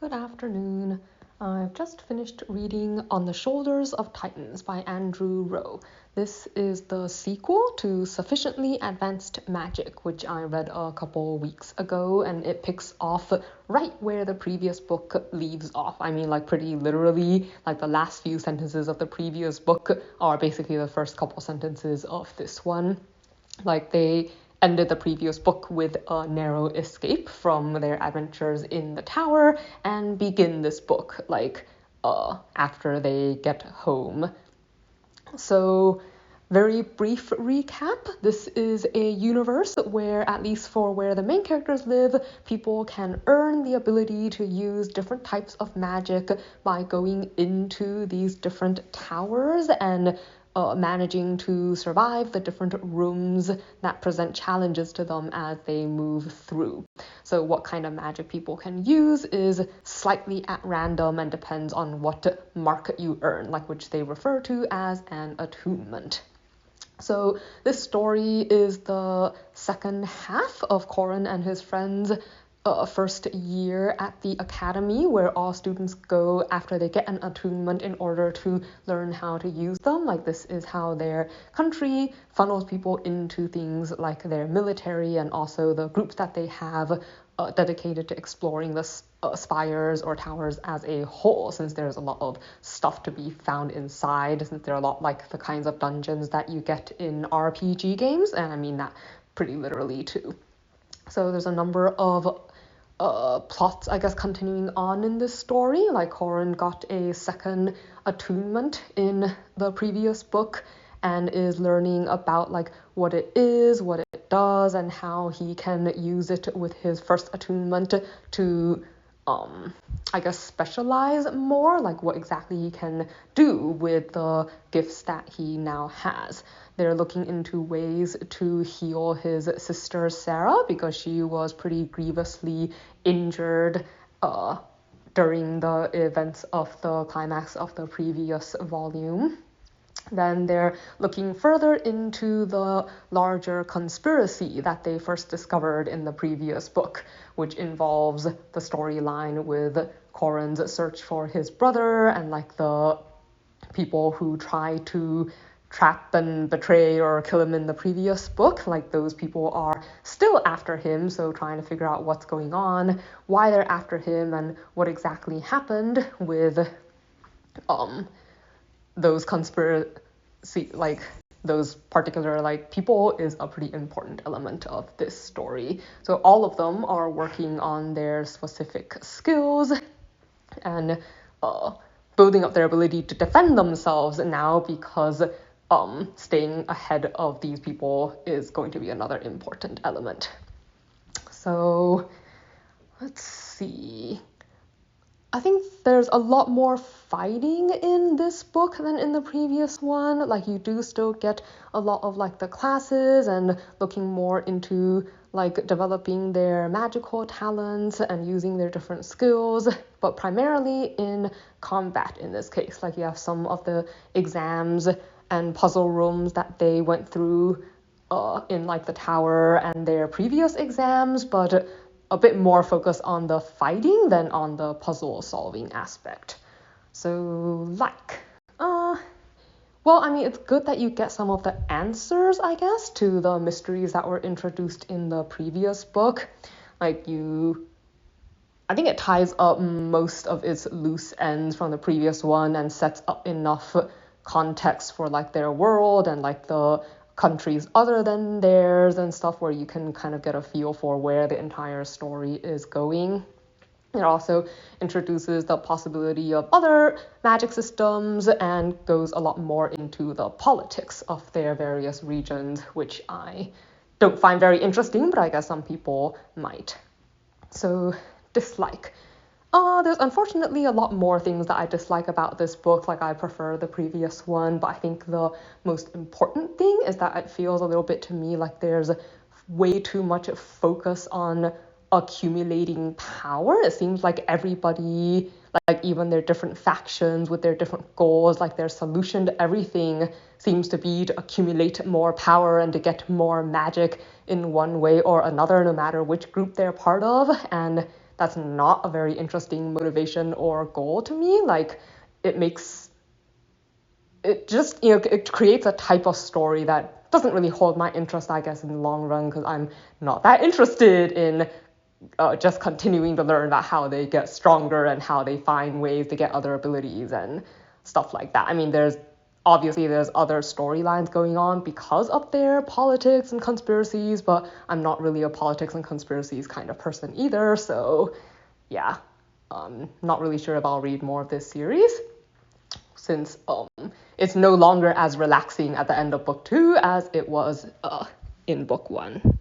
Good afternoon. I've just finished reading On the Shoulders of Titans by Andrew Rowe. This is the sequel to Sufficiently Advanced Magic, which I read a couple weeks ago, and it picks off right where the previous book leaves off. I mean, like pretty literally, like the last few sentences of the previous book are basically the first couple sentences of this one. Like they ended the previous book with a narrow escape from their adventures in the tower and begin this book after they get home. So very brief recap. This is a universe where, at least for where the main characters live, people can earn the ability to use different types of magic by going into these different towers and managing to survive the different rooms that present challenges to them as they move through. So what kind of magic people can use is slightly at random and depends on what mark you earn, like which they refer to as an attunement. So this story is the second half of Corin and his friends' first year at the academy, where all students go after they get an attunement in order to learn how to use them. Like this is how their country funnels people into things like their military and also the groups that they have dedicated to exploring the spires or towers as a whole, since there's a lot of stuff to be found inside, since they're a lot like the kinds of dungeons that you get in RPG games, and I mean that pretty literally too. So there's a number of plots, I guess, continuing on in this story. Like Corin got a second attunement in the previous book and is learning about like what it is, what it does, and how he can use it with his first attunement to I guess specialize more, like what exactly he can do with the gifts that he now has. They're looking into ways to heal his sister Sarah because she was pretty grievously injured during the events of the climax of the previous volume. Then they're looking further into the larger conspiracy that they first discovered in the previous book, which involves the storyline with Corin's search for his brother and like the people who try to trap and betray or kill him in the previous book. Like those people are still after him, so trying to figure out what's going on, why they're after him, and what exactly happened with those those particular people is a pretty important element of this story. So all of them are working on their specific skills and building up their ability to defend themselves now, because staying ahead of these people is going to be another important element. So let's see. I think there's a lot more fighting in this book than in the previous one. Like you do still get a lot of like the classes and looking more into like developing their magical talents and using their different skills, but primarily in combat in this case. Like you have some of the exams and puzzle rooms that they went through in like the tower and their previous exams, but a bit more focus on the fighting than on the puzzle solving aspect. So well, I mean, it's good that you get some of the answers, I guess, to the mysteries that were introduced in the previous book. I think it ties up most of its loose ends from the previous one and sets up enough context for like their world and like the countries other than theirs and stuff, where you can kind of get a feel for where the entire story is going. It also introduces the possibility of other magic systems and goes a lot more into the politics of their various regions, which I don't find very interesting, but I guess some people might. So, dislike. There's unfortunately a lot more things that I dislike about this book. Like I prefer the previous one, but I think the most important thing is that it feels a little bit to me like there's way too much focus on accumulating power. It seems like everybody, like even their different factions with their different goals, like their solution to everything seems to be to accumulate more power and to get more magic in one way or another, no matter which group they're part of. And that's not a very interesting motivation or goal to me. Like, it makes it just, it creates a type of story that doesn't really hold my interest, I guess, in the long run, because I'm not that interested in just continuing to learn about how they get stronger and how they find ways to get other abilities and stuff like that. I mean, there's other storylines going on because of their politics and conspiracies, but I'm not really a politics and conspiracies kind of person either. So yeah, not really sure if I'll read more of this series, since it's no longer as relaxing at the end of book 2 as it was in book 1.